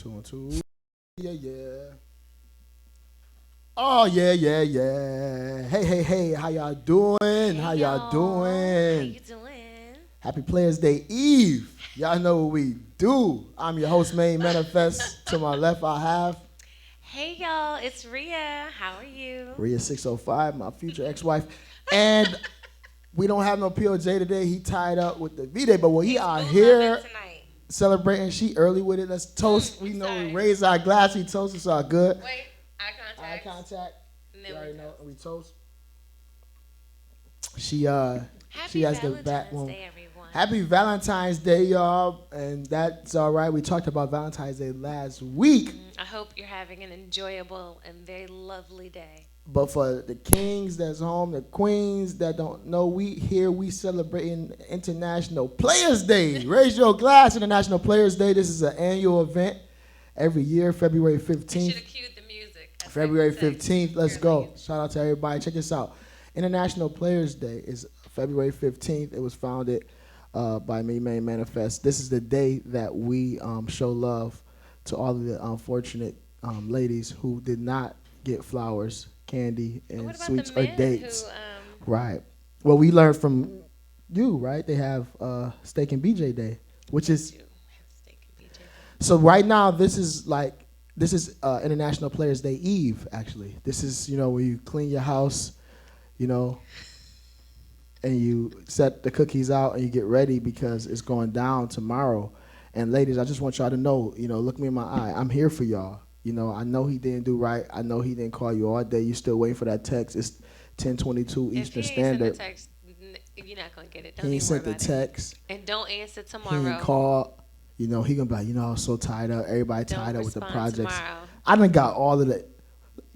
Two and two. Yeah, yeah. Oh, yeah, yeah, yeah. Hey, how y'all doing? Hey, how y'all doing? How you doing? Happy Players Day Eve. Y'all know what we do. I'm your host, Main Manifest. To my left, I have Hey, y'all. It's Rhea. How are you? Rhea 605, my future ex-wife. And we don't have no POJ today. He tied up with the V-Day, but we are here celebrating. She early with it. Let's toast. We know we raise our glass. We toast. It's all good. Wait, eye contact. Eye contact. And You then already we know. toast. We toast. She has the back one. Day, everyone. Happy Valentine's Day, y'all. And that's all right. We talked about Valentine's Day last week. I hope you're having an enjoyable and very lovely day. But for the kings that's home, the queens that don't know, we celebrating International Players Day. Raise your glass, International Players Day. This is an annual event every year, February 15th. You should have cued the music. February 15th. Let's go. Shout out to everybody. Check this out. International Players Day is February 15th. It was founded by me, Main Manifest. This is the day that we show love to all of the unfortunate ladies who did not get flowers, candy, and sweets or dates. Right. Well, we learned from you, right? They have Steak and BJ Day, which is. So right now, this is International Players Day Eve. Actually, this is where you clean your house, and you set the cookies out and you get ready because it's going down tomorrow. And ladies, I just want y'all to know, look me in my eye. I'm here for y'all. I know he didn't do right. I know he didn't call you all day. You still waiting for that text. It's 10:22 Eastern Standard. If he ain't sent the text, you're not going to get it. He ain't sent the text. And don't answer tomorrow. He ain't called. He gonna be like, I was so tied up. Everybody tied up with the projects. Tomorrow. I done got all of it.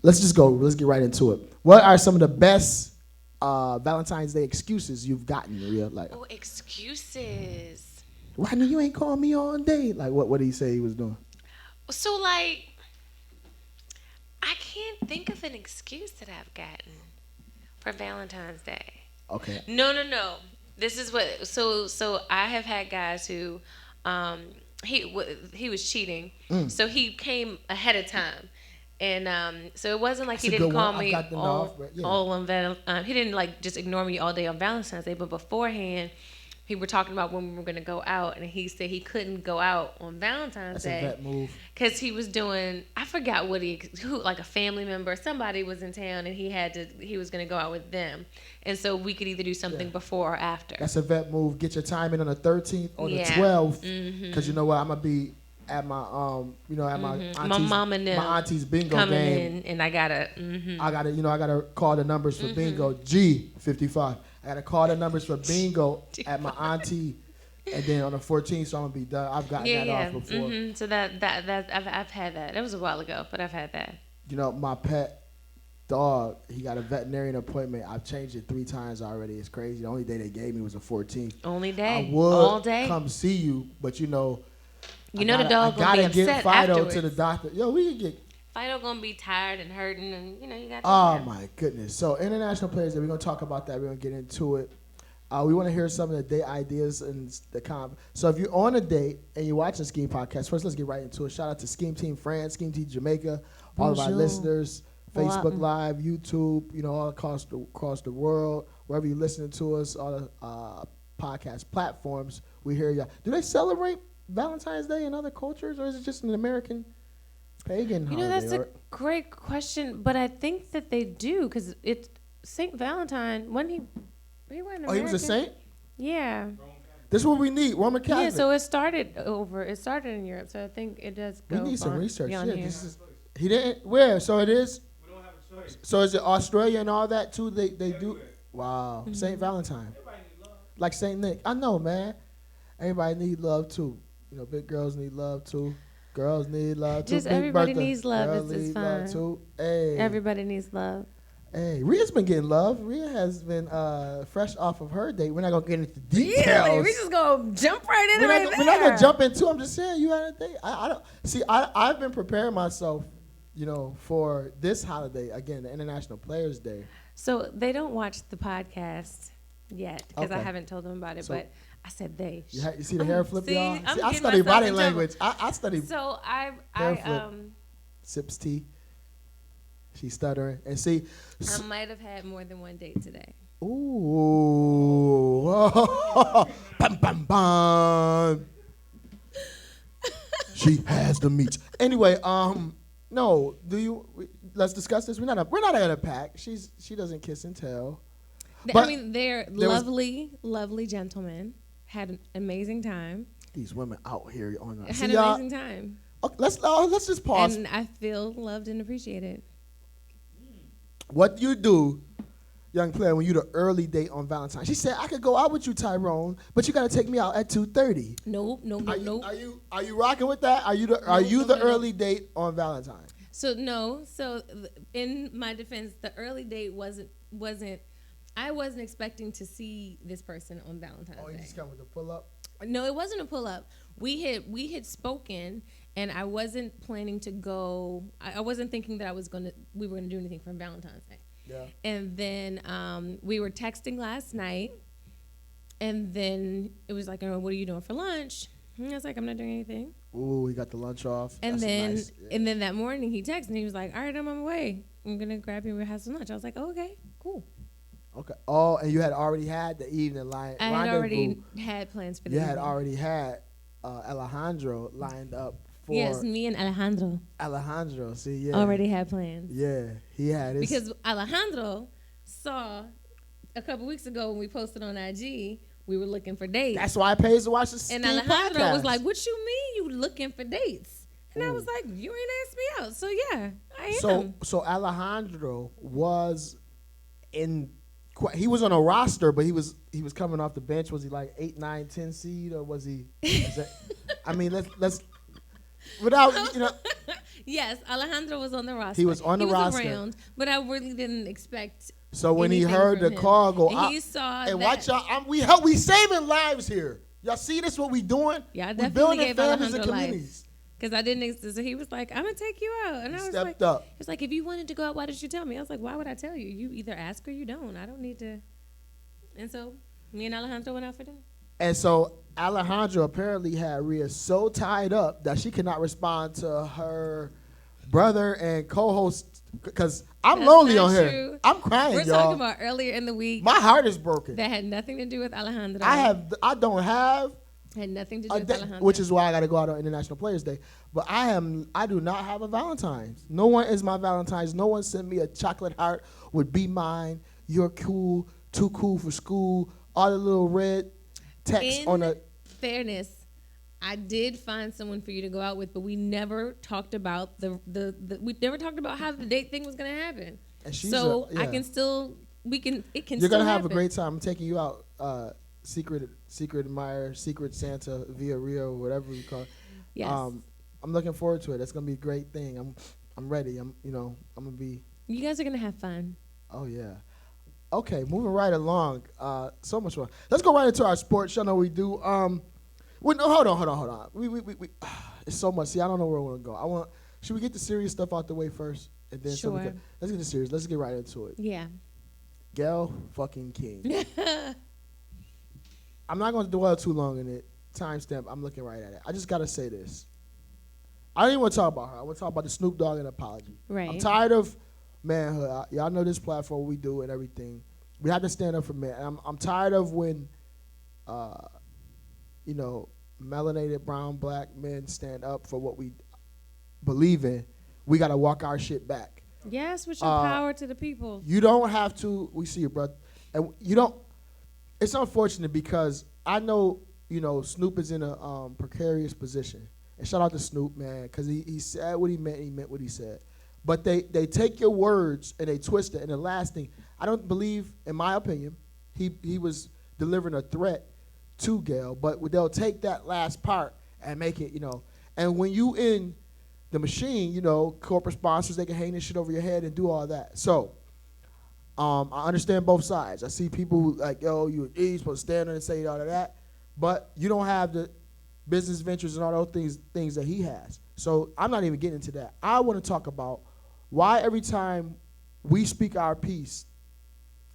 Let's just go. Let's get right into it. What are some of the best Valentine's Day excuses you've gotten, Rhea? Oh, excuses. Rodney, you ain't called me all day. Like, what did he say he was doing? So, I can't think of an excuse that I've gotten for Valentine's Day. Okay. No. This is what. So I have had guys who, he was cheating. So he came ahead of time, and so it wasn't like That's he didn't call me all on he didn't just ignore me all day on Valentine's Day, but beforehand. We were talking about when we were going to go out, and he said he couldn't go out on Valentine's Day. That's a vet move. Because he was doing, I forgot who, like a family member, somebody was in town, and he was going to go out with them. And so we could either do something before or after. That's a vet move. Get your time in on the 13th or the 12th. Because you know what? I'm going to be at my, at my auntie's, my mom and them my auntie's bingo coming game. in, and I got to, I got to call the numbers for bingo. G55. I got to call the numbers for bingo at my auntie, and then on the 14th, so I'm gonna be done. I've gotten that off before. So that I've had that. That was a while ago, but I've had that. My pet dog, he got a veterinarian appointment. I've changed it 3 times already. It's crazy. The only day they gave me was the 14th. Only day. I would all day. come see you, but the dog gonna be upset I gotta get Fido afterwards. to the doctor. Yo, we can get. Fido gonna be tired and hurting, and you got. Oh my goodness! So International Players Day, we're gonna talk about that. We're gonna get into it. We want to hear some of the date ideas and the So if you're on a date and you're watching Skeam podcast, first let's get right into it. Shout out to Skeam Team France, Skeam Team Jamaica, all of our listeners, Facebook Live, YouTube, all across the world, wherever you're listening to us, all the podcast platforms. We hear y'all. Do they celebrate Valentine's Day in other cultures, or is it just an American? Pagan holiday, that's a great question, but I think that they do because it's Saint Valentine. When he wasn't American. He was a saint? Yeah. This is what we need, Roman Catholic. Yeah, so it started in Europe, so I think it does go. We need some research. Yeah, here. He didn't. Where? So it is. We don't have a choice. So is it Australia and all that too? They do. Wow. Saint Valentine. Everybody need love. Like Saint Nick. I know, man. Everybody need love too. Big girls need love too. Girls need love too. Just everybody needs love. It's fine. Love too. Hey. Everybody needs love. Hey, Rhea's been getting love. Rhea has been fresh off of her date. We're not gonna get into details. Yeah, we just gonna jump right into it. We're not gonna jump into. I'm just saying you had a date. I don't see. I've been preparing myself, for this holiday again, the International Players Day. So they don't watch the podcast. yet because I Okay. haven't told them about it. So- but I said they. You see the hair flip, See, y'all? I'm See, I getting study myself body in trouble. language. I study So hair flip. I sips tea. She's stuttering. And see, I might have had more than one date today. ooh. Bum, bum, bum. She has the meat. Anyway, no, let's discuss this. We're not at a pack. She doesn't kiss and tell. I But mean, they're there was- lovely gentlemen. Had an amazing time. These women out here on the Had an amazing time. Okay, let's just pause. And I feel loved and appreciated. What you do, young player, when you the early date on Valentine's? She said, I could go out with you, Tyrone, but you gotta take me out at 2:30. Nope. Are you rocking with that? Are you the early date on Valentine's? So no. So in my defense, the early date wasn't. I wasn't expecting to see this person on Valentine's Oh, you Day. just come with a pull up? No, it wasn't a pull up. We had spoken, and I wasn't planning to go. I wasn't thinking that we were gonna do anything for Valentine's Day. Yeah. And then we were texting last night, and then it was like, "Oh, what are you doing for lunch?" And I was like, "I'm not doing anything." Ooh, he got the lunch off. And That's then nice. Yeah. and then that morning he texted and he was like, "All right, I'm on my way. I'm gonna grab you and we'll have some lunch." I was like, "Oh, okay, cool." Okay. Oh, and you had already had the evening line. I had already had plans for the You had evening. already had Alejandro lined up for. Yes, me and Alejandro Alejandro. See, yeah. already had plans. Yeah, he had his. Because Alejandro saw a couple weeks ago when we posted on IG, we were looking for dates. That's why it pays to watch the And Skeam Alejandro podcast. was like, "What you mean you looking for dates?" And I Ooh. was like, "You ain't asked me out." So yeah, I am. So Alejandro was in. He was on a roster, but he was coming off the bench. Was he like 8, 9, 10 seed, or was he? I mean, let's without Yes, Alejandro was on the roster. He was on the roster. Around, but I really didn't expect. So when he anything heard from the him. call go, And he saw and that. watch y'all. We saving lives here. Y'all see this? What we doing? Yeah, I we definitely building gave families and Alejandro life. communities. Because I didn't. So he was like, "I'm gonna take you out," and I was Stepped like, up. "He was like, if you wanted to go out, why did you tell me?" I was like, "Why would I tell you? You either ask or you don't. I don't need to." And so me and Alejandro went out for dinner. And so Alejandro apparently had Rhea so tied up that she could not respond to her brother and co-host because I'm That's lonely not on here. true. I'm crying, We're y'all. talking about earlier in the week My heart is broken. that had nothing to do with Alejandro. I don't have had nothing to do a with day, Alejandro. which is why I got to go out on International Players Day. But I do not have a Valentine's. No one is my Valentine's. No one sent me a chocolate heart with "Be Mine," "You're cool," "Too cool for school," all the little red text on a. fairness, I did find someone for you to go out with, but we never talked about we never talked about how the date thing was gonna happen. And she's So yeah. I can still it can You're still gonna have happen. a great time. I'm taking you out. Secret admirer, Secret Santa, via Rio, whatever we call it. Yes. I'm looking forward to it. That's gonna be a great thing. I'm ready. I'm gonna be. You guys are gonna have fun. Oh yeah. Okay, moving right along. So much fun. Let's go right into our sports. Y'all know we do. Wait, no, hold on. We it's so much. See, I don't know where we want to go. Should we get the serious stuff out the way first, and then so we Sure. can, let's get the serious. Let's get right into it. Yeah. Gail fucking King. I'm not going to dwell too long in it. Timestamp. I'm looking right at it. I just got to say this. I don't even want to talk about her. I want to talk about the Snoop Dogg and apology. Right. I'm tired of manhood. Y'all know this platform, we do and everything. We have to stand up for men. And I'm tired of when, melanated, brown, black men stand up for what we believe in. We got to walk our shit back. Yes, with your power to the people. You don't have to. We see you, bro. And you don't. It's unfortunate because I know, Snoop is in a precarious position. And shout out to Snoop, man, because he said what he meant what he said. But they take your words and they twist it. And the last thing, I don't believe, in my opinion, he was delivering a threat to Gail. But they'll take that last part and make it, And when you in the machine, corporate sponsors, they can hang this shit over your head and do all that. So I understand both sides. I see people who like, you're supposed to stand there and say all of that. But you don't have the business ventures and all those things that he has. So I'm not even getting into that. I want to talk about why every time we speak our piece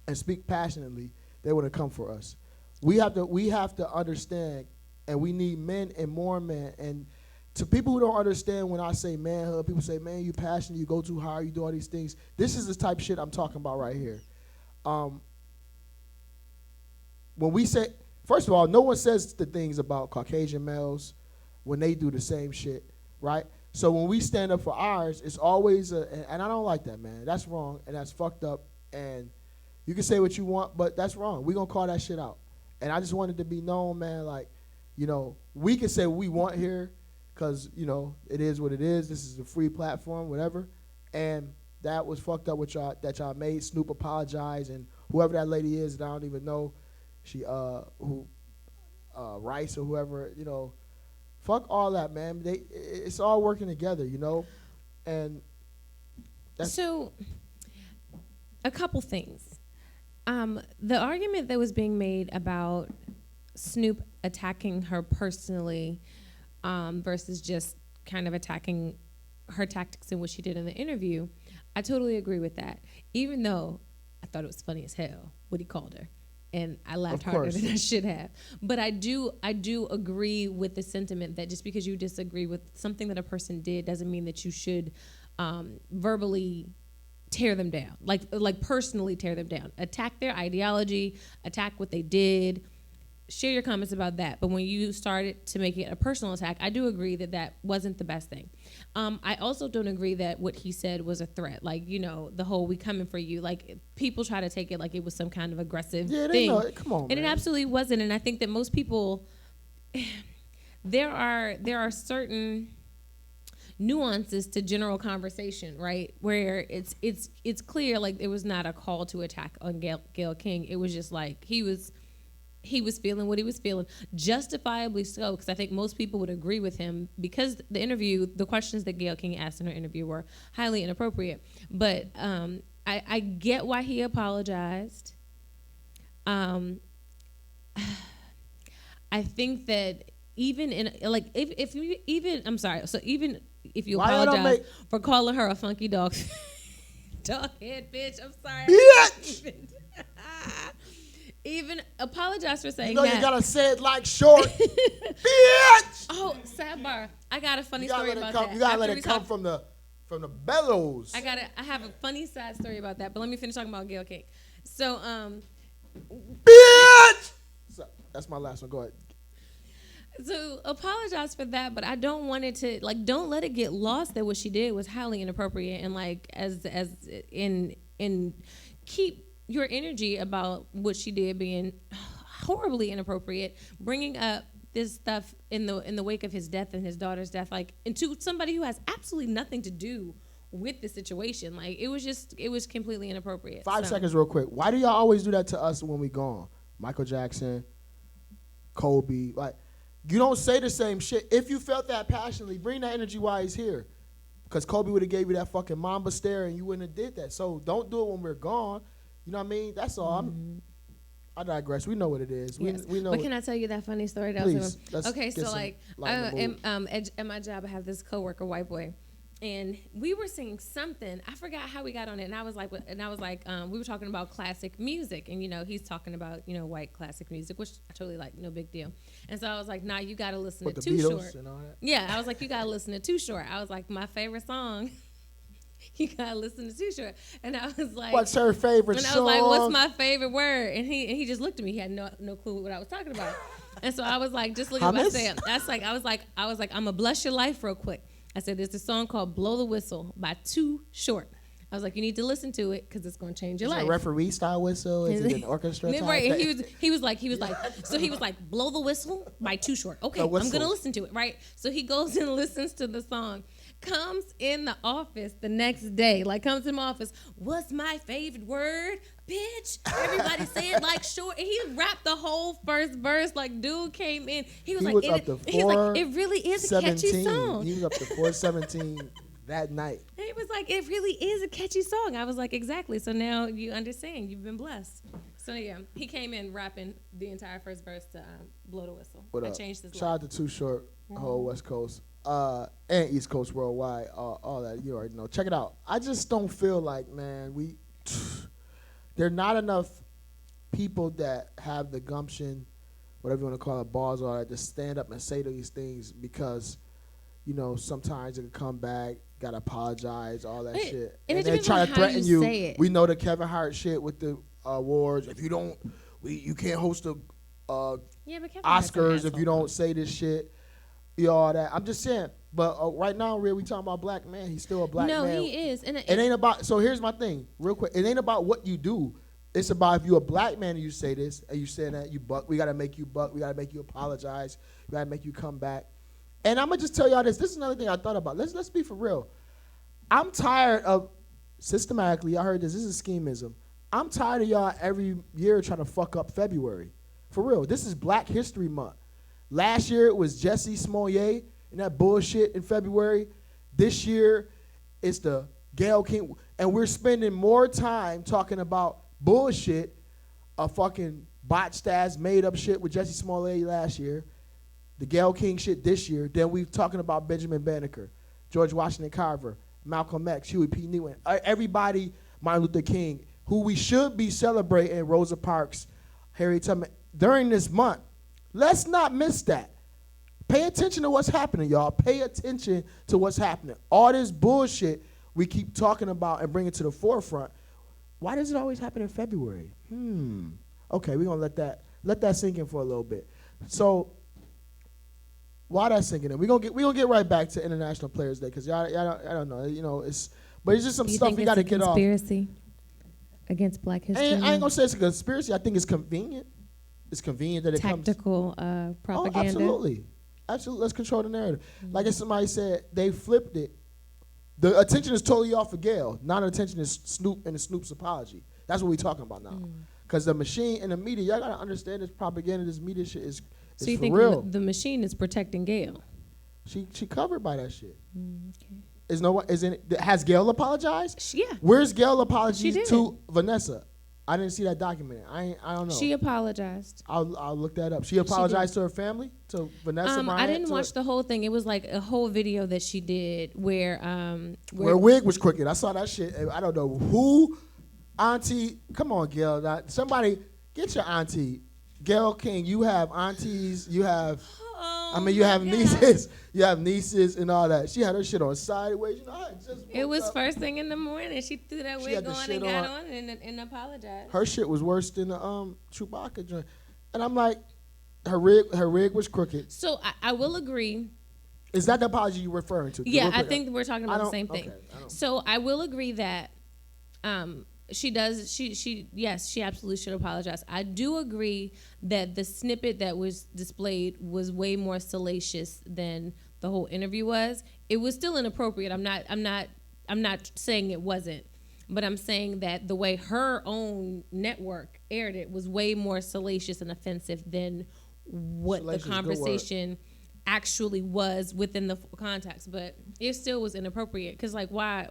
and speak passionately, they wouldn't come for us. We have to understand, and we need men and more men. And to people who don't understand when I say manhood, people say, man, you passionate, you go too high, you do all these things. This is the type of shit I'm talking about right here. Um, when we say, first of all, no one says the things about Caucasian males when they do the same shit, right? So when we stand up for ours, it's always and I don't like that, man. That's wrong, and that's fucked up, and you can say what you want, but that's wrong. We're going to call that shit out. And I just wanted to be known, man, like, we can say what we want here because, it is what it is. This is a free platform, whatever. And that was fucked up with y'all, that y'all made Snoop apologize, and whoever that lady is that I don't even know, she, Rice or whoever, fuck all that, man. It's all working together, and that's... So, a couple things. The argument that was being made about Snoop attacking her personally versus just kind of attacking her tactics and what she did in the interview, I totally agree with that. Even though I thought it was funny as hell what he called her, and I laughed harder than I should have. But I do agree with the sentiment that just because you disagree with something that a person did doesn't mean that you should verbally tear them down, like personally tear them down, attack their ideology, attack what they did, share your comments about that. But when you started to make it a personal attack, I do agree that that wasn't the best thing. I also don't agree that what he said was a threat. Like, the whole "we coming for you." Like, people try to take it like it was some kind of aggressive thing. Know it. Come on, and man. it absolutely wasn't. And I think that most people, there are certain nuances to general conversation, right? Where it's clear like it was not a call to attack on Gayle King. It was just like he was feeling what he was feeling, justifiably so, because I think most people would agree with him because the questions that Gayle King asked in her interview were highly inappropriate. But I get why he apologized. I think that even in like if you even I'm sorry, so even if you apologize for calling her a funky dog head bitch, I'm sorry. Bitch! Even apologize for saying that. You gotta say it like short. Bitch! Oh, sidebar. I got a funny story about that. You gotta let it come from the bellows. I have a funny side story about that, but let me finish talking about Gayle King. So, bitch! So, that's my last one. Go ahead. So apologize for that, but I don't want it to don't let it get lost that what she did was highly inappropriate, and keep your energy about what she did being horribly inappropriate, bringing up this stuff in the wake of his death and his daughter's death, and to somebody who has absolutely nothing to do with the situation. It was completely inappropriate. 5 seconds real quick. Why do y'all always do that to us when we gone? Michael Jackson, Kobe, you don't say the same shit. If you felt that passionately, bring that energy while he's here. Because Kobe would have gave you that fucking Mamba stare and you wouldn't have did that. So don't do it when we're gone. You know what I mean? That's all. Mm-hmm. I digress. We know what it is. Yes. We know. But can I tell you that funny story? Please. Okay, so at my job, I have this coworker, white boy, and we were singing something. I forgot how we got on it, and I was like, we were talking about classic music, and he's talking about white classic music, which I totally like, no big deal. And so I was like, nah, you got to listen to Too Short. And all that? Yeah, I was like, you got to listen to Too Short. I was like, my favorite song. You gotta listen to Too Short. And I was like, what's her favorite song? And I was like, what's my favorite word? And he just looked at me. He had no clue what I was talking about. And so I was like, just look at what I said. I was like, I'm gonna bless your life real quick. I said, there's a song called Blow the Whistle by Too Short. I was like, you need to listen to it because it's gonna change your life. Is it a referee style whistle? Is it an orchestra type? Right. And he was like, blow the whistle by Too Short. Okay, I'm gonna listen to it. Right. So he goes and listens to the song. Comes in the office the next day, comes in my office. What's my favorite word? Bitch. Everybody say it like short. And he rapped the whole first verse. Dude came in. He was it really is a catchy song. He was up to 417 that night. And he was like, it really is a catchy song. I was like, exactly. So now you understand. You've been blessed. So yeah, he came in rapping the entire first verse to Blow the Whistle. What I up? Changed his life. Shout out to Too Short, whole West Coast. And East Coast worldwide, all that, you already know. Check it out. I just don't feel like, man, there are not enough people that have the gumption, whatever you want to call it, balls or that, to stand up and say these things because, sometimes it can come back, gotta apologize, all that But- shit. and it they depends try on to how threaten you you. say it. We know the Kevin Hart shit with the awards. If you don't, you can't host the Yeah, but Kevin Hart's an Oscars if asshole. you don't say this shit. All that. I'm just saying. But right now, we talking about black man. He's still a black man. No, he is. And It ain't about. So here's my thing, real quick. It ain't about what you do. It's about if you're a black man and you say this and you saying that you buck. We gotta make you buck. We gotta make you apologize. We gotta make you come back. And I'm gonna just tell y'all this. This is another thing I thought about. Let's be for real. I'm tired of systematically. Y'all heard this. This is schemism. I'm tired of y'all every year trying to fuck up February. For real. This is Black History Month. Last year it was Jesse Smollett and that bullshit in February. This year it's the Gayle King. And we're spending more time talking about bullshit, a fucking botched ass made up shit with Jesse Smollett last year, the Gayle King shit this year, than we're talking about Benjamin Banneker, George Washington Carver, Malcolm X, Huey P. Newton, everybody, Martin Luther King, who we should be celebrating, Rosa Parks, Harriet Tubman, during this month. Let's not miss that. Pay attention to what's happening, y'all. Pay attention to what's happening. All this bullshit we keep talking about and bringing to the forefront. Why does it always happen in February? Okay, we're gonna let that sink in for a little bit. So while that's sinking in, we're gonna get right back to International Players Day because y'all don't know, but it's just some stuff we gotta get off. Conspiracy against Black History. I ain't gonna say it's a conspiracy. I think it's convenient. It's convenient that it comes. Tactical propaganda. Oh, absolutely. Let's control the narrative. Like as somebody said, they flipped it. The attention is totally off of Gayle. Now the attention is Snoop and Snoop's apology. That's what we're talking about now. Because the machine and the media, y'all gotta understand this propaganda, this media shit is So you for think real. the machine is protecting Gayle? She covered by that shit. Okay. Has Gayle apologized? Yeah. Where's Gayle She apologies did. to Vanessa? I didn't see that documented. I don't know. She apologized. I'll look that up. She apologized to her family, to Vanessa. I Bryant, didn't to watch the whole thing. It was like a whole video that she did where her wig was crooked. I saw that shit. I don't know who. Auntie, come on, Gayle. Somebody get your auntie. Gayle King, you have aunties. You have. You have nieces. You have nieces and all that. She had her shit on sideways. it was first thing in the morning. She threw that She wig had the on shit and got on. on and apologized. Her shit was worse than the Chewbacca joint. And I'm like, her rig was crooked. So I will agree. Is that the apology you're referring to? Yeah, Real I quick, think we're talking about the same thing. okay, I don't- So I will agree that she does. Yes, she absolutely should apologize. I do agree that the snippet that was displayed was way more salacious than the whole interview was. It was still inappropriate. I'm not saying it wasn't, but I'm saying that the way her own network aired it was way more salacious and offensive than what Salacious, the good word. conversation actually was within the context. But it still was inappropriate because, like, why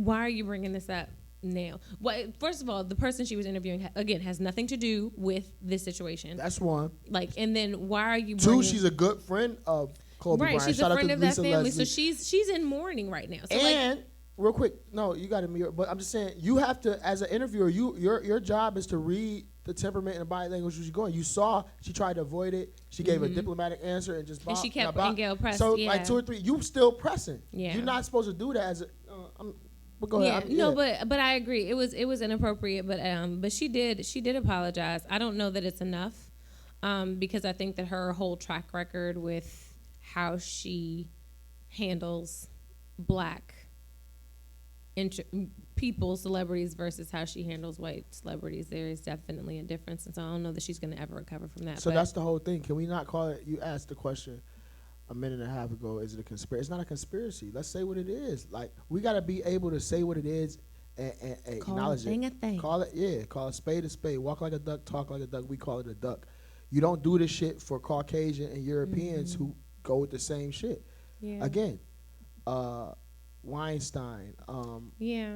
are you bringing this up now? Well, first of all, the person she was interviewing again has nothing to do with this situation. That's one. Like, and then why are you? Two, she's a good friend of Kobe right. Bryant. She's Shout a out friend to of that Lisa family, Leslie. so she's in mourning right now. So And real quick, no, you got to mirror. But I'm just saying, you have to, as an interviewer, your job is to read the temperament and body language she's going. You saw she tried to avoid it. She gave a diplomatic answer and just. And she kept bop. and Gayle pressed. So yeah. like 2 or 3, you still pressing. Yeah. You're not supposed to do that as a. But go Yeah, ahead. no, but I agree. It was inappropriate, but she did apologize. I don't know that it's enough, because I think that her whole track record with how she handles black people, celebrities versus how she handles white celebrities, there is definitely a difference, and so I don't know that she's going to ever recover from that. So but that's the whole thing. Can we not call it? You asked the question a minute and a half ago. Is it a conspiracy? It's not a conspiracy. Let's say what it is. Like, we got to be able to say what it is and call acknowledge a thing it. a thing. Call it, call a spade a spade. Walk like a duck, talk like a duck. We call it a duck. You don't do this shit for Caucasian and Europeans who go with the same shit. Yeah. Again, Weinstein, Yeah.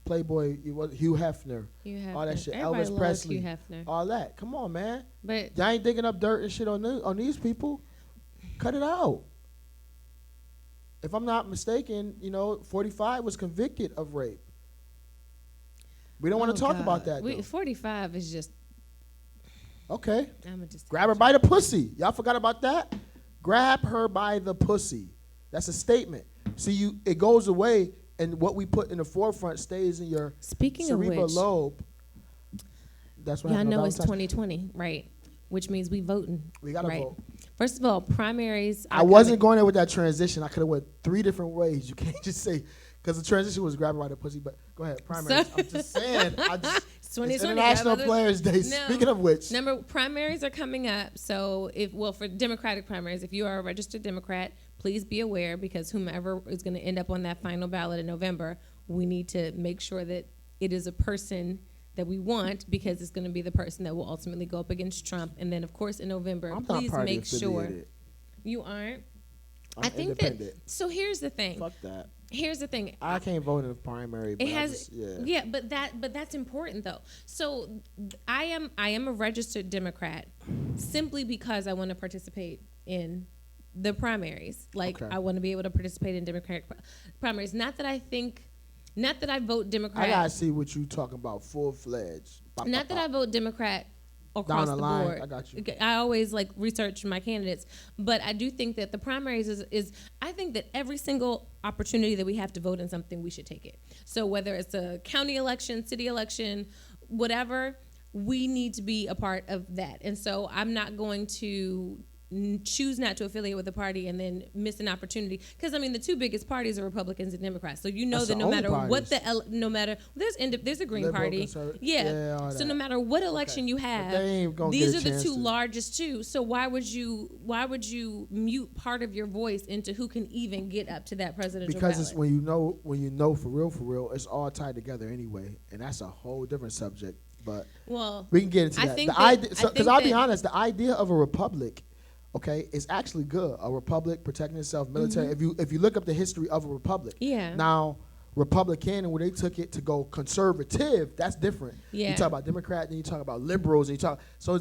Playboy, Hugh Hefner, Hugh all that Hefner. shit. Everybody Elvis loves Presley, Hugh Hefner. all that. Come on, man. But Y'all ain't digging up dirt and shit on these people. Cut it out. If I'm not mistaken, 45 was convicted of rape. We don't want to talk about that. though. 45 is just Okay. I'm just Grab her by the pussy. Y'all forgot about that? Grab her by the pussy. That's a statement. See, it goes away, and what we put in the forefront stays in your Speaking of cerebral which, lobe. That's what y'all happened know on it's Valentine's. 2020, right? Which means we voting. We gotta right? vote. First of all, primaries. I wasn't going there with that transition. I could have went 3 different ways. You can't just say, because the transition was grabbing by the pussy. But go ahead, primaries. I'm just saying. It's 2020, International brother. Players Day. No. Speaking of which, Primaries are coming up. So for Democratic primaries, if you are a registered Democrat, please be aware, because whomever is going to end up on that final ballot in November, we need to make sure that it is a person that we want, because it's going to be the person that will ultimately go up against Trump. And then, of course, in November, I'm not please party make sure affiliated. you aren't. I'm I think independent. so here's the thing. Fuck that. Here's the thing. I can't vote in the primary. But It has, I just, yeah. but that's important though. So I am a registered Democrat simply because I want to participate in the primaries. Like, Okay. I want to be able to participate in Democratic primaries. Not that I vote Democrat. I gotta see what you talking about, full fledged. Not that I vote Democrat across Down the the line, board. I got you. I always research my candidates, but I do think that the primaries is I think that every single opportunity that we have to vote in something, we should take it. So whether it's a county election, city election, whatever, we need to be a part of that. And so I'm not going to choose not to affiliate with a party and then miss an opportunity, because I mean the 2 biggest parties are Republicans and Democrats. So you know That's that the no only matter what parties. there's a Green Liberal, Party, conservative. yeah. Yeah, all So that. no matter what election you But have, they ain't gonna these get are a the chance 2 to- largest too. So why would you mute part of your voice into who can even get up to that presidential Because ballot? it's when you know for real, it's all tied together anyway, and that's a whole different subject. But Well, we can get into I that. think The that- idea, I because think I'll be that- honest, the idea of a republic, okay, is actually good. A republic protecting itself, military. If you look up the history of a republic, Yeah. Now, Republican, and when they took it to go conservative, that's different. Yeah. You talk about Democrat, then you talk about liberals, and so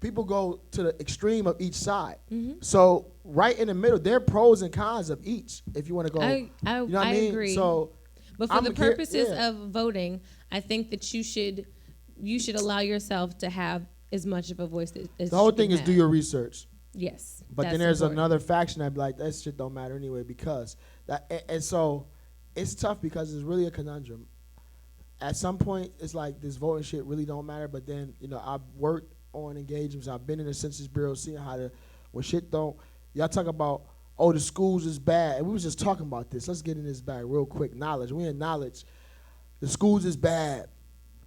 people go to the extreme of each side. So right in the middle, there are pros and cons of each. If you want to go, I you know what I mean? agree. So, But for I'm the a kid- purposes yeah. of voting, I think that you should allow yourself to have as much of a voice as the whole you thing can is have. do your research. Yes. But that's then there's important. another faction that'd be like, that shit don't matter anyway, because and so it's tough, because it's really a conundrum. At some point, it's like this voting shit really don't matter. But then, I've worked on engagements. I've been in the Census Bureau, seeing when shit don't. Y'all talk about, oh, the schools is bad, and we was just talking about this. Let's get in this back real quick. Knowledge. We in knowledge. The schools is bad.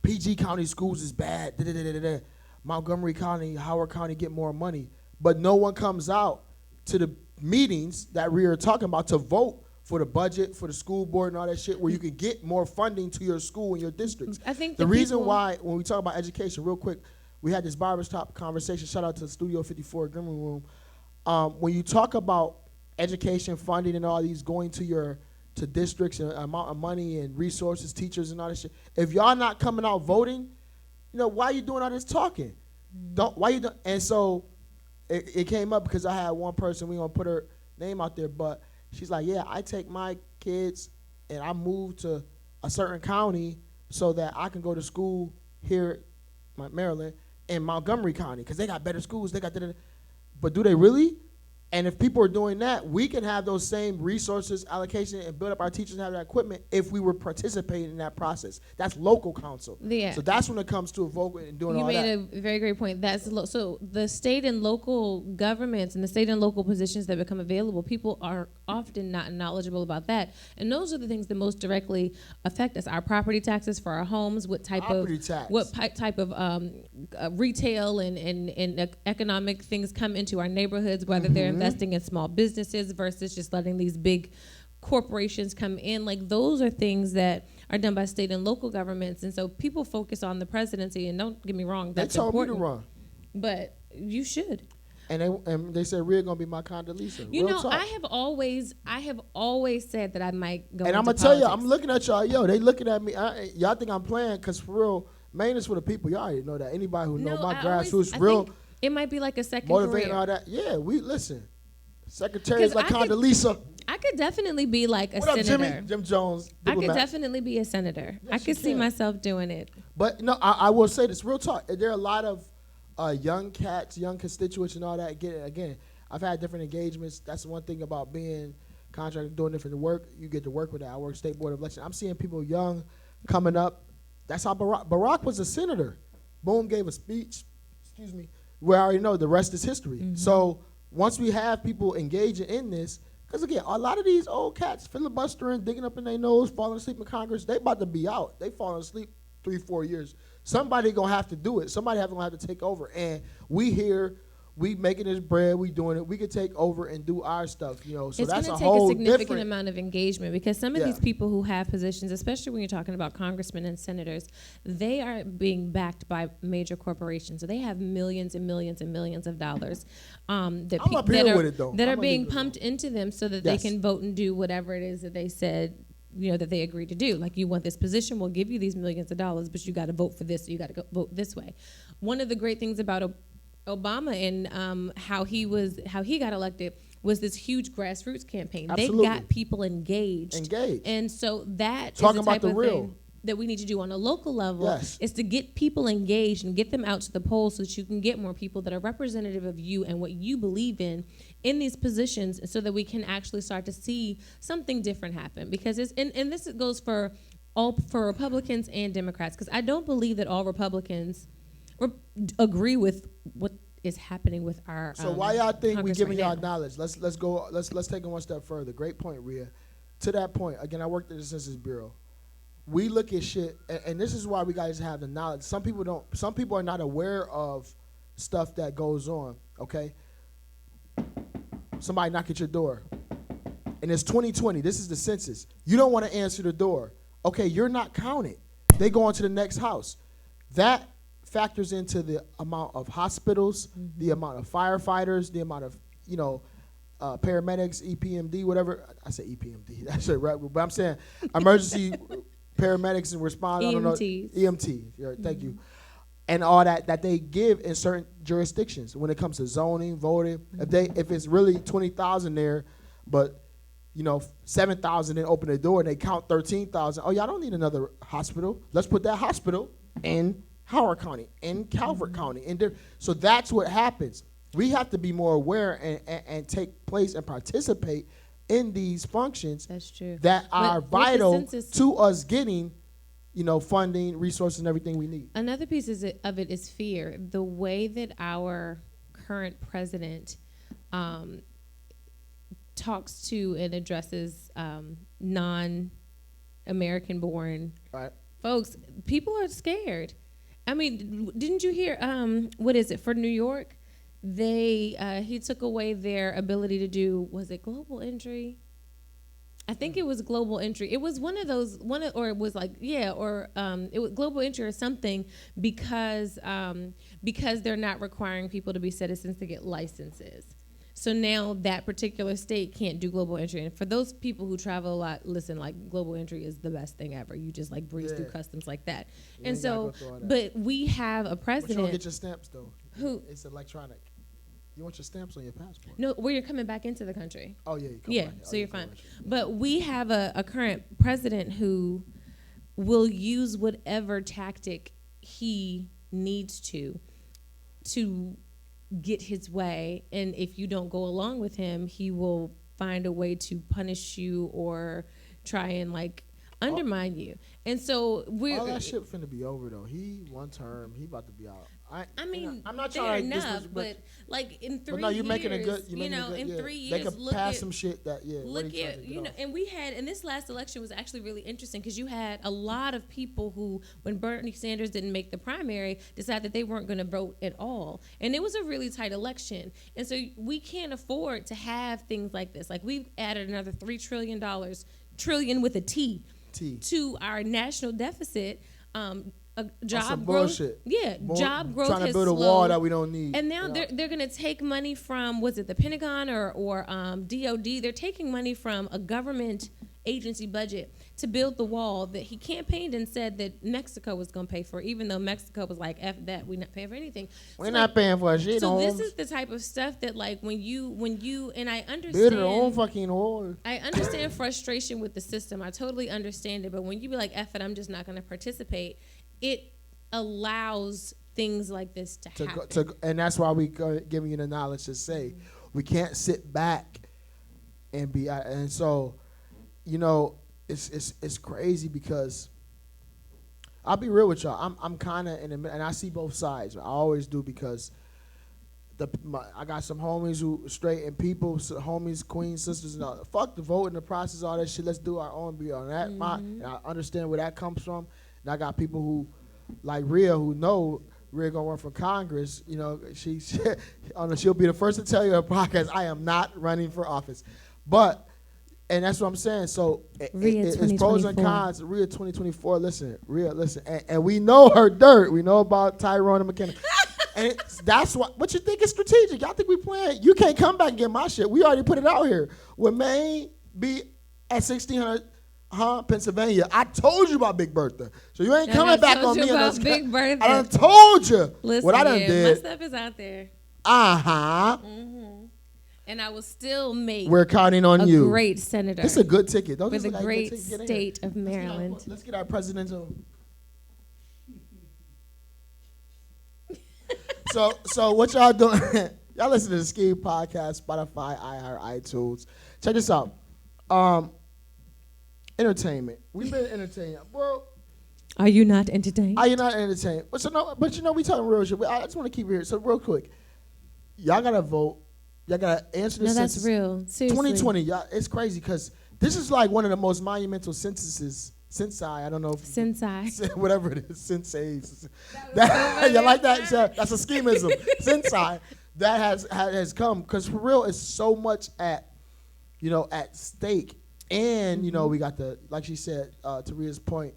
PG County schools is bad. Da-da-da-da-da. Montgomery County, Howard County get more money. But no one comes out to the meetings that we are talking about to vote for the budget, for the school board and all that shit, where you can get more funding to your school and your districts. I think the the reason people- why, when we talk about education, real quick, we had this barbershop conversation. Shout out to Studio 54 Green Room. When you talk about education funding and all these going to districts and amount of money and resources, teachers and all that shit, if y'all not coming out voting, why are you doing all this talking? And so it came up because I had one person, we gonna put her name out there, but she's like, yeah, I take my kids and I move to a certain county so that I can go to school here, Maryland, in Montgomery County, because they got better schools, they got but do they really? And if people are doing that, we can have those same resources, allocation, and build up our teachers and have that equipment if we were participating in that process. That's local council. Yeah. So that's when it comes to voting and doing You all made that. a very great point. So the state and local governments and the state and local positions that become available, people are often not knowledgeable about that. And those are the things that most directly affect us. Our property taxes for our homes, what type Property of tax. type of retail and economic things come into our neighborhoods, whether they're investing in small businesses versus just letting these big corporations come in. Like, those are things that are done by state and local governments. And so people focus on the presidency, and don't get me wrong, that's They told important. me to run. But you should. And they said Rhea gonna be my Condoleezza. You Real know, talk. I have always said that I might go And I'm into gonna tell you, politics. I'm looking at y'all. Yo, they looking at me. Y'all think I'm playing? Cause for real, Maine is for the people. Y'all already know that. Anybody who know my grassroots, I real think it might be like a second motivating career. all that. Yeah, we listen. Secretaries 'Cause like I could- Condoleezza. I could definitely be like a What up, senator. Jimmy? Jim Jones. I could diplomat. definitely be a senator. Yes, I you could see can. myself doing it. But no, I will say this real talk. There are a lot of young cats, young constituents, and all that. Again, I've had different engagements. That's one thing about being contractor, doing different work. You get to work with that. I work state board of election. I'm seeing people young coming up. That's how Barack was a senator. Boom, gave a speech. Excuse me. Where I already know the rest is history. Mm-hmm. So once we have people engaging in this, because again, a lot of these old cats filibustering, digging up in their nose, falling asleep in Congress, they about to be out. They falling asleep 3-4 years. Somebody gonna have to do it. Somebody gonna have to take over. And we here, we making this bread, we doing it. We could take over and do our stuff, you know. So it's that's going a to take whole a significant different amount of engagement because some of Yeah. these people who have positions, especially when you're talking about congressmen and senators, they are being backed by major corporations. So they have millions and millions and millions of dollars that, I'm up here with it, though. that I'm are gonna being leave it pumped into them so that Yes. they can vote and do whatever it is that they said, you know, that they agreed to do. Like, you want this position, we'll give you these millions of dollars, but you got to vote for this, so you got to vote this way. One of the great things about Obama and how he got elected was this huge grassroots campaign. Absolutely. They got people engaged. And so that Talking is the about type the of real. thing that we need to do on a local level, Yes. is to get people engaged and get them out to the polls so that you can get more people that are representative of you and what you believe in these positions, so that we can actually start to see something different happen. Because and this goes for Republicans and Democrats, because I don't believe that all Republicans agree with what is happening with our So why y'all think we Congress giving right y'all now. knowledge? Let's take it one step further. Great point, Rhea. To that point, again, I worked at the Census Bureau. We look at shit, and this is why we guys have the knowledge. Some people are not aware of stuff that goes on, okay? Somebody knock at your door, and it's 2020. This is the census. You don't want to answer the door. Okay, you're not counted. They go on to the next house. That factors into the amount of hospitals, the amount of firefighters, the amount of, paramedics, EPMD, whatever. I say EPMD, that's it, right? But I'm saying emergency paramedics and response. I don't know. EMTs. EMT, yeah, thank you. And all that they give in certain jurisdictions when it comes to zoning, voting. If it's really 20,000 there, but 7,000 then open the door and they count 13,000. Oh, y'all don't need another hospital. Let's put that hospital in Howard County, in Calvert County. So that's what happens. We have to be more aware and take place and participate in these functions. That's true. That are But with the vital census- to us getting, funding, resources, and everything we need. Another piece of it is fear. The way that our current president talks to and addresses non-American born Right. folks, people are scared. I mean, didn't you hear, what is it, for New York? He took away their ability to do, was it global entry? I think it was global entry. It was it was global entry or something, because they're not requiring people to be citizens to get licenses. So now that particular state can't do global entry. And for those people who travel a lot, listen, like, global entry is the best thing ever. You just breeze through customs like that. You And ain't gotta so, go through all that. but we have a But you president. don't get your stamps though. Who? It's electronic. You want your stamps on your passport. No, where you're coming back into the country. Oh yeah. You come Yeah, back. so Oh, you're you come fine. back. But we have a current president who will use whatever tactic he needs to get his way. And if you don't go along with him, he will find a way to punish you or try and undermine you. And so All that shit finna be over though. He one term. He about to be out. I mean, I'm not fair trying to enough, but in 3 But no, you're years, making a good. You're in making a good, 3 They years, could look pass at some shit that what look he trying at to get off. and this last election was actually really interesting because you had a lot of people who, when Bernie Sanders didn't make the primary, decided that they weren't going to vote at all, and it was a really tight election. And so we can't afford to have things like this. Like, we've added another $3 trillion, trillion with a T, to our national deficit. Job some growth, bullshit. Job growth Trying to has build a slowed. wall that we don't need. And now they're going to take money from, was it the Pentagon or DOD? They're taking money from a government agency budget to build the wall that he campaigned and said that Mexico was going to pay for, even though Mexico was like, F that, we're not paying for anything. We're not paying for shit. So homes. this is the type of stuff that, when you and I Build understand. their own fucking wall. I understand frustration with the system. I totally understand it. But when you be like, F it, I'm just not going to participate, it allows things like this to happen. And that's why we giving you the knowledge to say we can't sit back and be. And so, it's crazy because I'll be real with y'all. I'm kind of in the middle, and I see both sides. I always do because I got some homies who straight and people, homies, queens, sisters, and all. Fuck the vote and the process, all that shit. Let's do our own, be on that. And I understand where that comes from. And I got people who, like Rhea, who know Rhea gonna run for Congress. She'll be the first to tell you her podcast. I am not running for office, and that's what I'm saying. So it's pros and cons. Rhea 2024. Listen, and we know her dirt. We know about Tyrone and McKenna. And that's what you think is strategic. Y'all think we playing? You can't come back and get my shit. We already put it out here. Will Maine be at 1600, Pennsylvania? I told you about Big Bertha. So you ain't coming back on me. About Big Bertha. I done told you. Listen, what I done did. My stuff is out there. And I will still make. We're counting on you. A great senator. It's a good ticket. Don't with a great state of Maryland. Let's get our presidential. So what y'all doing? Y'all listen to the Skeam podcast, Spotify, iHeart, iTunes. Check this out. Entertainment. We've been entertained. Well, are you not entertained? Are you not entertained? But we talking real shit. I just want to keep it here. So real quick, y'all gotta vote. Y'all gotta answer the census. That's real. Seriously. 2020. Y'all, it's crazy because this is like one of the most monumental censuses. I don't know. Whatever it is. Sensei. You like that? That's a schemism. Sensei. That has come because for real, it's so much at stake. And, we got like she said, to Rhea's point,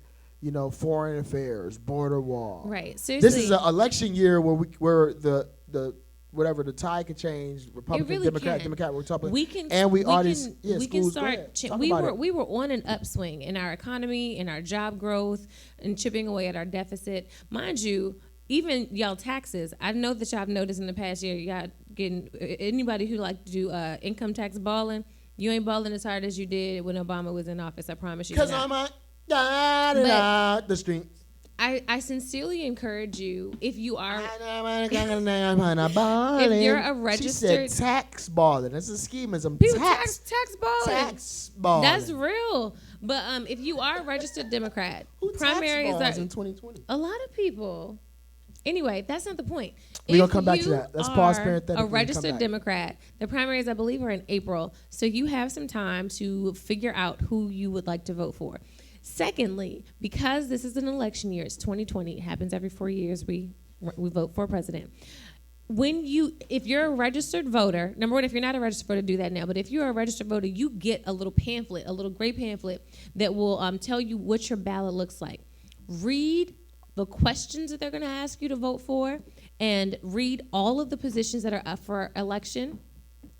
foreign affairs, border wall. Right. Seriously. This is an election year where the tide can change. Republican, really Democrat, we're talking. We can start. We were on an upswing in our economy, in our job growth, and chipping away at our deficit. Mind you, even y'all taxes. I know that y'all have noticed in the past year, y'all getting anybody who like to do income tax balling. You ain't balling as hard as you did when Obama was in office. I promise you. Because I'm the street. I sincerely encourage you, if you are, if you're a registered, she said tax balling. That's a schemism. Tax balling. Tax balling. That's real. But if you are a registered Democrat, primaries are in 2020. A lot of people. Anyway, that's not the point. We're going to come back to that. Let's pause parenthetically. A registered Democrat, the primaries, I believe, are in April. So you have some time to figure out who you would like to vote for. Secondly, because this is an election year, it's 2020. It happens every 4 years. We vote for a president. If you're a registered voter, number one, if you're not a registered voter, do that now. But if you're a registered voter, you get a little pamphlet, a little gray pamphlet that will tell you what your ballot looks like. Read the questions that they're going to ask you to vote for, and read all of the positions that are up for election,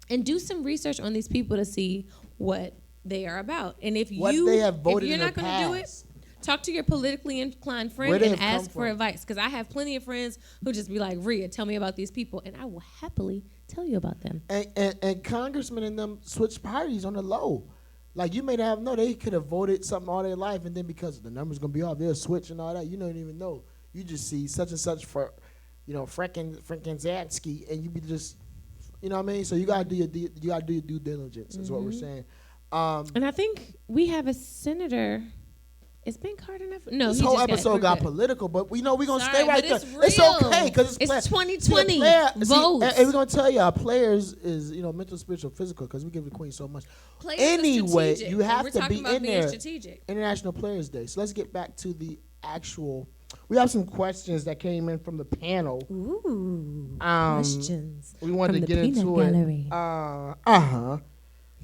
and do some research on these people to see what they are about. And if you're not going to do it, talk to your politically inclined friend and ask for advice. Because I have plenty of friends who just be like, Rhea, tell me about these people, and I will happily tell you about them. And congressmen and them switch parties on the low. Like, you may not know, they could have voted something all their life, and then because the number's going to be off, they'll switch and all that. You don't even know. You just see such and such for, Franken Zansky, and you be just, you know what I mean? So you got to do your due diligence, is what we're saying. And I think we have a senator. Is Ben Carter enough? No, this whole episode got political, but we're going to stay right there. It's okay because it's 2020. Vote. And we're going to tell you our players is, mental, spiritual, physical, because we give the queen so much. Players anyway, you have to be in there. Strategic. International Players Day. So let's get back to the actual. We have some questions that came in from the panel. Ooh, questions. We wanted to get into gallery. it.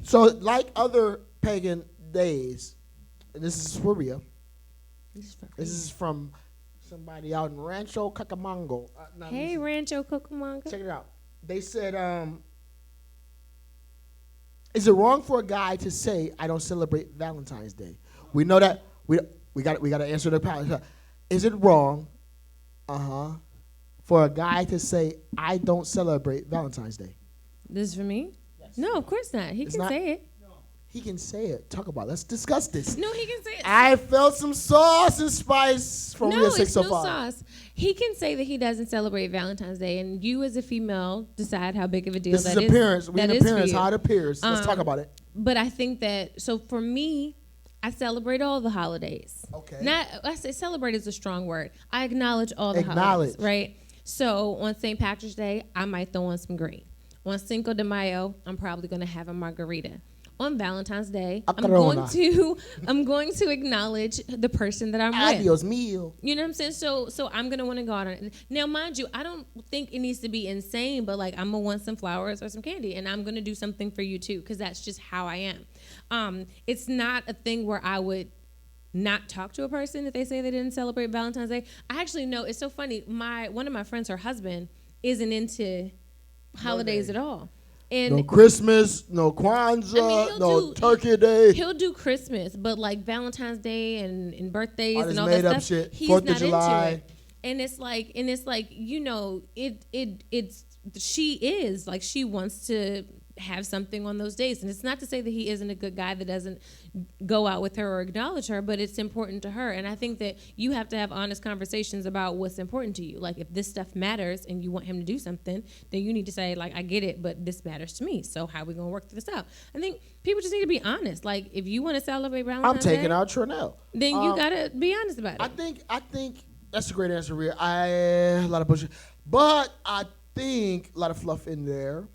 So like other pagan days, and this is for Rhea. This is from somebody out in Rancho Cucamonga. Hey, Rancho Cucamonga. Check it out. They said, is it wrong for a guy to say I don't celebrate Valentine's Day? We know that we got to answer the power. Is it wrong, for a guy to say I don't celebrate Valentine's Day? This is for me? Yes. No, of course not. He can say it. He can say it. Talk about it. Let's discuss this. No, he can say it. I felt some sauce and spice from No, your it's 605. no sauce. He can say that he doesn't celebrate Valentine's Day, and you as a female decide how big of a deal This that is appearance. We that in is for appearance. you. How it appears. Let's talk about it. But I think that, so for me, I celebrate all the holidays. Okay. Not, I say celebrate is a strong word. I acknowledge all the Acknowledge. holidays, right? So on St. Patrick's Day, I might throw on some green. On Cinco de Mayo, I'm probably going to have a margarita. On Valentine's Day, I'm going to acknowledge the person that I'm with. Adios mio. You know what I'm saying? So I'm gonna want to go out on it. Now, mind you, I don't think it needs to be insane, but like I'm gonna want some flowers or some candy, and I'm gonna do something for you too, because that's just how I am. It's not a thing where I would not talk to a person if they say they didn't celebrate Valentine's Day. I actually know, it's so funny. One of my friends, her husband, isn't into holidays at all. And no Christmas, no Kwanzaa, no Turkey Day. He'll do Christmas, but like Valentine's Day and birthdays all and all made that up stuff, shit. he's 4th not of July. into it. And it's like you know, it's she is like, she wants to have something on those days, and it's not to say that he isn't a good guy that doesn't go out with her or acknowledge her, but it's important to her. And I think that you have to have honest conversations about what's important to you. Like, if this stuff matters and you want him to do something, then you need to say, like, I get it, but this matters to me, so how are we gonna work this out? I think people just need to be honest. Like, if you want to celebrate Valentine's I'm taking Day, out Trinell. then you gotta be honest about it. I think that's a great answer, Rhea. A lot of bullshit, but I think a lot of fluff in there.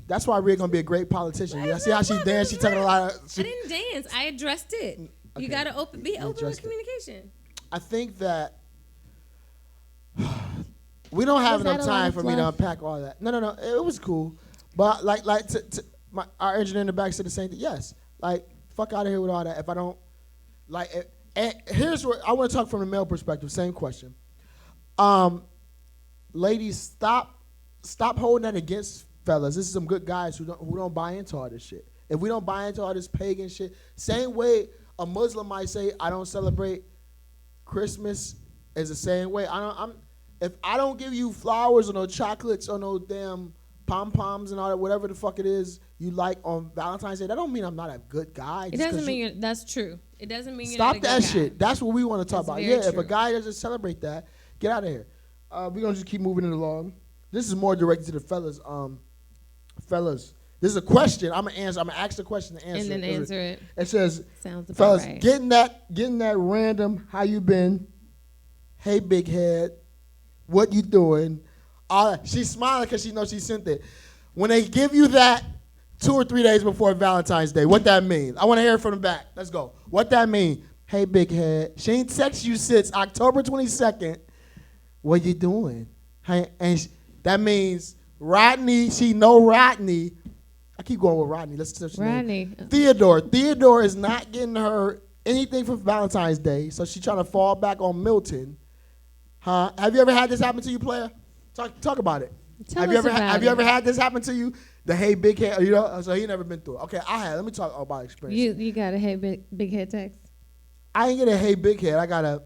That's why Rhea gonna be a great politician. You see how she danced? She talking a lot of. I didn't dance. I addressed it. Okay. You gotta be open with communication. I think that we don't have enough time for me to unpack all that. No. It was cool, but our engineer in the back said the same thing. Yes, like, fuck out of here with all that. If I don't like it, and here's what I want to talk from the male perspective. Same question. Ladies, stop holding that against fellas. This is some good guys who don't buy into all this shit. If we don't buy into all this pagan shit, same way a Muslim might say, I don't celebrate Christmas, is the same way. If I don't give you flowers or no chocolates or no damn pom-poms and all that, whatever the fuck it is you like on Valentine's Day, that don't mean I'm not a good guy. It doesn't mean that's true. It doesn't mean you're stop not a that good shit. guy. That's what we want to talk That's about. very Yeah, if true. a guy doesn't celebrate that, get out of here. We're gonna just keep moving it along. This is more directed to the fellas. Fellas, this is a question. I'm gonna ask the question and answer. And then answer it. It says, Sounds about fellas, right. getting that random, how you been? Hey, big head, what you doing? She's smiling because she knows she sent it. When they give you that 2 or 3 days before Valentine's Day, what that means? I want to hear it from the back. Let's go. What that mean? Hey, big head. She ain't text you since October 22nd. What you doing? Hey, and that means Rodney. She know Rodney. I keep going with Rodney. Let's touch Rodney. Theodore. Theodore is not getting her anything for Valentine's Day, so she's trying to fall back on Milton. Huh? Have you ever had this happen to you, player? Talk about it. Have you ever had this happen to you? The hey big head, you know? So he never been through it. Okay, I had. Let me talk about experience. You got a hey big head text? I ain't get a hey big head. I got a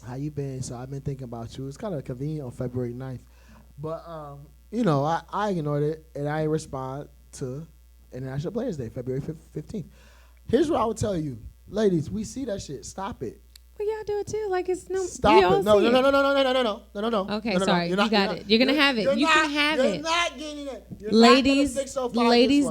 how you been? So I've been thinking about you. It's kind of convenient on February 9th. But you know, I ignored it and I ain't respond to International Players Day, February 15th. Here's what I would tell you. Ladies, we see that shit. Stop it. Well, y'all do it too. Like, it's no. Stop it. No. Okay, sorry. You got it. You're gonna have it. You can have it. You're not getting it. Ladies,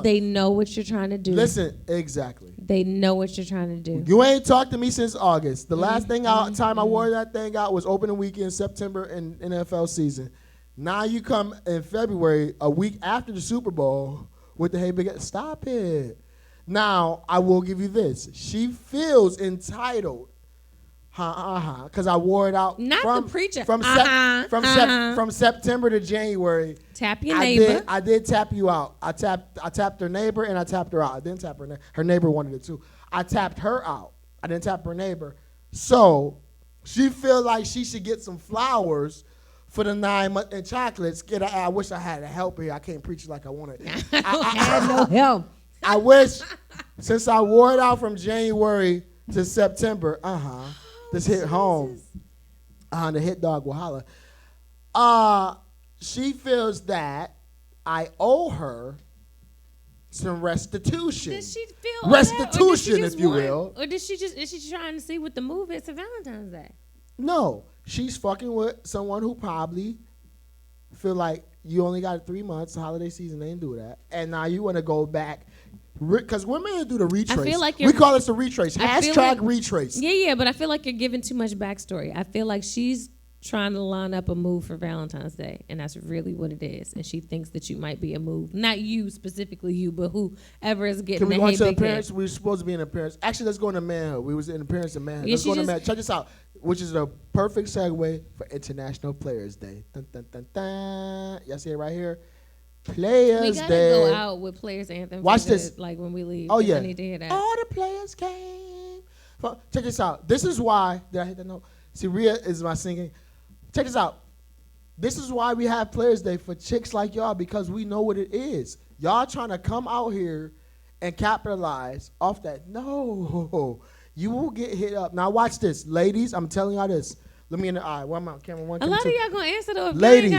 they know what you're trying to do. Listen, exactly. They know what you're trying to do. You ain't talked to me since August. The last time I wore that thing out was opening weekend, September, in NFL season. Now you come in February, a week after the Super Bowl, with the hey big. Stop it. Now I will give you this. She feels entitled. Because I wore it out. Not from, the preacher. From September to January. Tap your neighbor. I did tap you out. I tapped her neighbor and I tapped her out. I didn't tap her neighbor. Her neighbor wanted it too. I tapped her out. I didn't tap her neighbor. So she feel like she should get some flowers for the 9 months and chocolates. I wish I had a help here. I can't preach like I wanted. I had no help. I wish, since I wore it out from January to September, this hit home. The hit dog will holler. She feels that I owe her some restitution. Did she feel all that, or did she Restitution, just if you want- will. Or is she trying to see what the move is for Valentine's Day? No, she's fucking with someone who probably feel like you only got 3 months. The holiday season, they didn't do that, and now you want to go back because women do the retrace. I feel like we you're- call this the retrace. I feel Hashtag like- retrace. Yeah, but I feel like you're giving too much backstory. I feel like she's trying to line up a move for Valentine's Day, and that's really what it is. And she thinks that you might be a move, not you specifically, you, but whoever is getting Can we the go hey into big appearance? head. We were supposed to be in appearance. Actually, let's go into manhood. We was in appearance and manhood. Yeah, Let's she go into just- manhood. Check this out, which is the perfect segue for International Players Day. Dun, dun, dun, dun. Y'all see it right here? Players We gotta Day. go out with players anthem. Watch for this. like when we leave. Oh 'cause yeah. I need to hear that. All the players came. Check this out. This is why. Did I hit that note? See, Rhea is my singing. Check this out. This is why we have Players Day for chicks like y'all, because we know what it is. Y'all trying to come out here and capitalize off that. No, you will get hit up. Now watch this, ladies. I'm telling y'all this. Look me in the eye. One more, camera one. A camera lot two. of y'all gonna answer though. Ladies,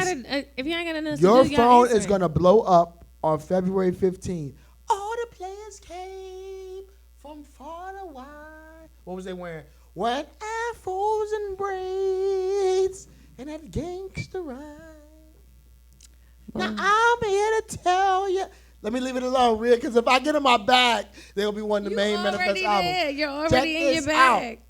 If you ain't got enough Your to do, phone y'all is gonna blow up on February 15th. All the players came from far and wide. What was they wearing? Wearing afros and braids and that gangster rhyme. Now I'm here to tell you. Let me leave it alone, Rhea, because if I get in my bag, they'll be one of the main Manifest albums. You're Check already in your this bag.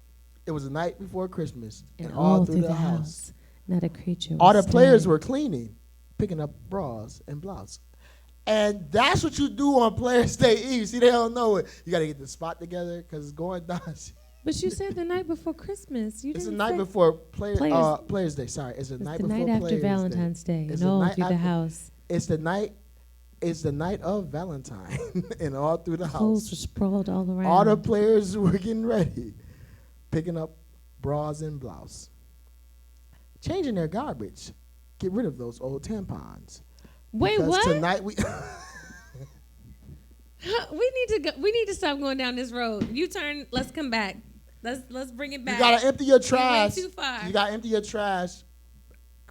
It was the night before Christmas, And all through the house. not a creature. All the was players stirring. were cleaning, picking up bras and blouses. And that's what you do on Players Day Eve. See, they don't know it. You got to get the spot together because it's going down. But you said the night before Christmas. You It's the didn't night say- before Players- Players Day. Sorry, it's the It's night the before night after Players Valentine's Day, It's and the all night through the after- house. It's the night. It's the night of Valentine, and all through the Clothes house. were sprawled all around. All the players were getting ready, picking up bras and blouse, changing their garbage. Get rid of those old tampons. Wait, Because what? Tonight we. We need to go. We need to stop going down this road. You turn. Let's come back. Let's bring it back. You gotta empty your We trash. went too far. You gotta empty your trash,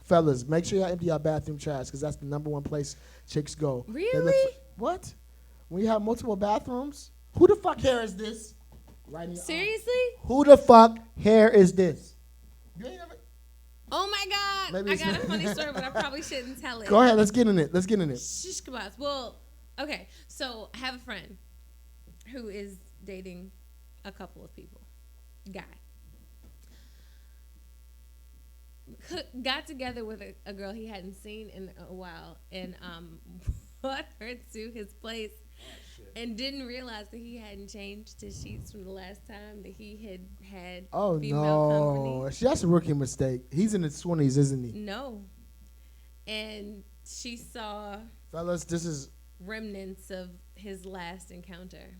fellas. Make sure you empty your bathroom trash because that's the number one place chicks go. They look Really? what? When you have multiple bathrooms, who the fuck hair is this? Right in your arm. Seriously? Who the fuck hair is this? You ain't never. Oh my God! Maybe I it's got not- a funny story, but I probably shouldn't tell it. Go ahead. Let's get in it. Let's get in it. Shish kebabs. Well, okay. So I have a friend who is dating a couple of people. Guy. Got together with a girl he hadn't seen in a while and brought her to his place and didn't realize that he hadn't changed his sheets from the last time that he had Oh female no, company. that's a rookie mistake. He's in his 20s, isn't he? No. And she saw Fellas, this is remnants of his last encounter.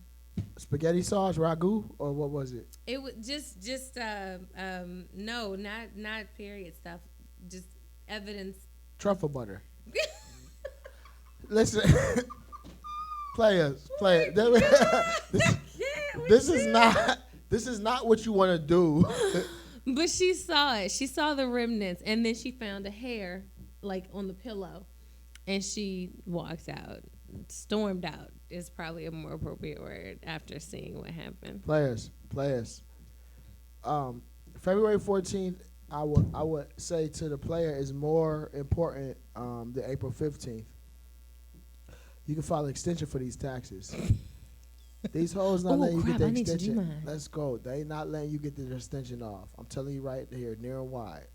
spaghetti sauce, ragu, or what was it? It was just no, not period stuff. Just evidence. Truffle butter. Listen, players. This is not what you want to do. But she saw it. She saw the remnants, and then she found a hair like on the pillow, and she walked out. Stormed out is probably a more appropriate word after seeing what happened. Players. February 14th, I would say to the player is more important than April 15th. You can file an extension for these taxes. These hoes not Oh, letting you crap, get the I need to do extension. mine. Let's go. They not letting you get the extension off. I'm telling you right here, near and wide.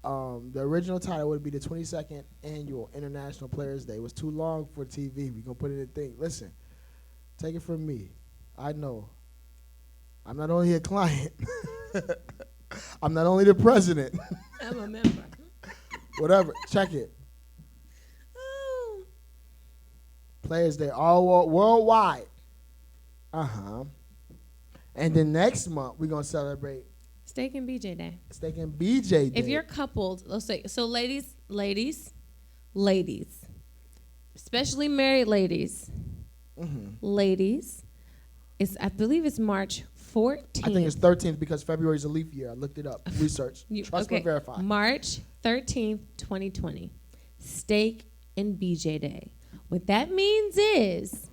The original title would be the 22nd Annual International Players Day. It was too long for TV. We're going to put it in a thing. Listen, take it from me. I know. I'm not only a client. I'm not only the president. I'm a member. Whatever. Check it. Oh. Players Day all worldwide. Uh-huh. And then next month, we're going to celebrate Steak and BJ Day. Steak and BJ Day. If you're coupled, let's say, so ladies, especially married ladies, ladies, I believe it's March 14th. I think it's 13th because February is a leap year. I looked it up. Research. Trust but verify. March 13th, 2020. Steak and BJ Day. What that means is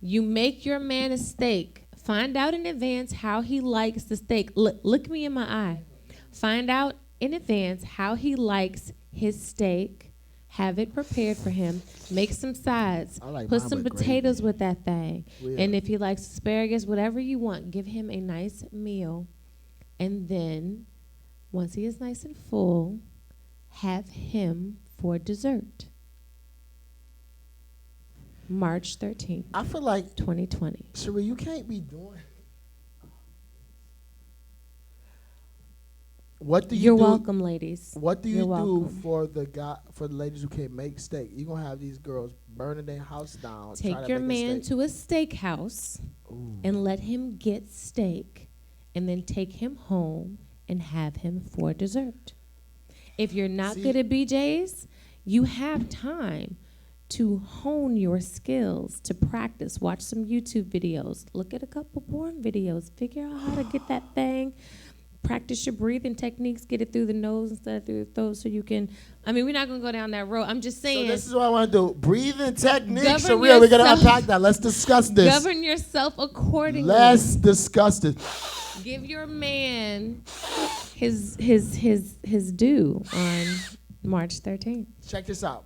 you make your man a steak. Find out in advance how he likes the steak. Look me in my eye. Find out in advance how he likes his steak. Have it prepared for him. Make some sides. I like Put mine some with potatoes with that thing. Yeah. And if he likes asparagus, whatever you want, give him a nice meal. And then, once he is nice and full, have him for dessert. March 13th, I feel like, 2020. Cherie, you can't be doing. What do you You're do? welcome, ladies. What do you You're do welcome. for the ladies who can't make steak? You gonna have these girls burning their house down. trying Take to your make a man steak. to a steakhouse and let him get steak, and then take him home and have him for dessert. If you're not See? good at BJ's, you have time to hone your skills, to practice. Watch some YouTube videos. Look at a couple porn videos. Figure out how to get that thing. Practice your breathing techniques. Get it through the nose instead of through the throat so you can. I mean, we're not going to go down that road. I'm just saying. So this is what I want to do. Breathing techniques. Govern Sharia, we're going to yourself. unpack that. Let's discuss this. Govern yourself accordingly. Let's discuss this. Give your man his due on March 13th. Check this out.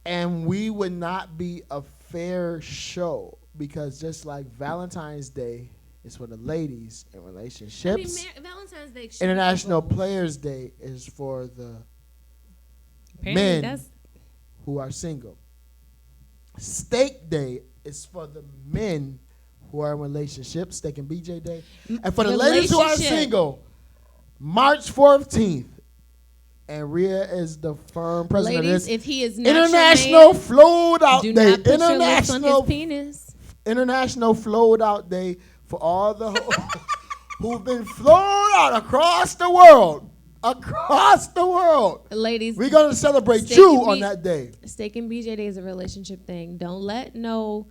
And we would not be a fair show because just like Valentine's Day is for the ladies in relationships, Valentine's Day. International Players Day is for the men who are single. Steak Day is for the men who are in relationships, Steak and BJ Day. And for the ladies who are single, March 14th. And Rhea is the firm president Ladies, of this. if he is not International your man, Float Out do Day. not put your lips on his penis. International Float Out Day for all the who've been flown out across the world. Across the world. Ladies, we're going to celebrate Steak you and on that day. Steak and BJ Day is a relationship thing. Don't let no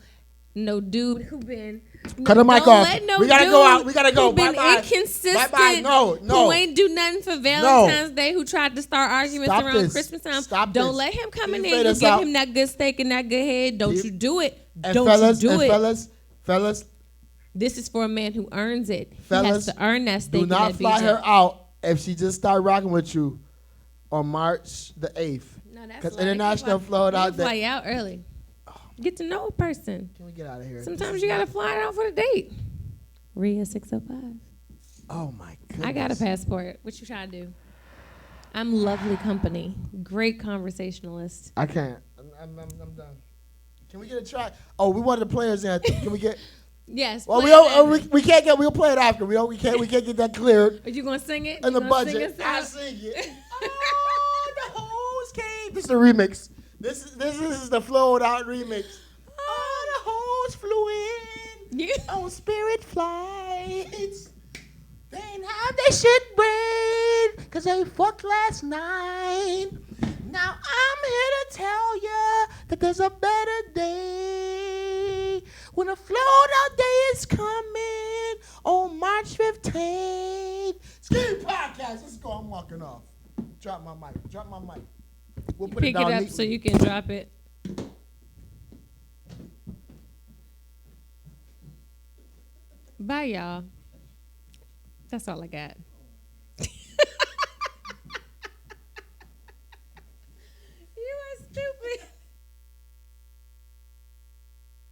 dude who been Cut the mic off. Let no we gotta dude go out. We gotta go. Who been Bye-bye. inconsistent. Bye-bye. No. Who ain't do nothing for Valentine's Day. Who tried to start arguments Stop around this. Christmas time. Stop Don't this. let him come in Keep there and us give out. him that good steak and that good head. Don't you do it. And Don't fellas, you do and it. fellas, This is for a man who earns it. Fellas, he has to earn that steak do and not that fly BJ. her out if she just start rocking with you on March the 8th. No, that's Because lying. International Float Out Fly Day. out early. Get to know a person. Can we get out of here? Sometimes you gotta fly out for the date. Rhea 605. Oh my goodness. I got a passport. What you trying to do? I'm lovely company. Great conversationalist. I can't. I'm done. Can we get a try? Oh, we wanted the players in. Can we get? Yes. Well, we can't get. We'll play it after. We can't get that cleared. Are you gonna sing it? In You the gonna sing budget. us I out? sing it. Oh, the hoes came. This is the remix. This is the flowed out remix. Oh, the hoes flew in Yeah. on Spirit flights. They ain't have their shit braid because they fucked last night. Now I'm here to tell ya that there's a better day when a float out day is coming on March 15th. Skeam Podcast. Let's go. I'm walking off. Drop my mic. We'll put Pick it down it up neatly. so you can drop it. Bye, y'all. That's all I got.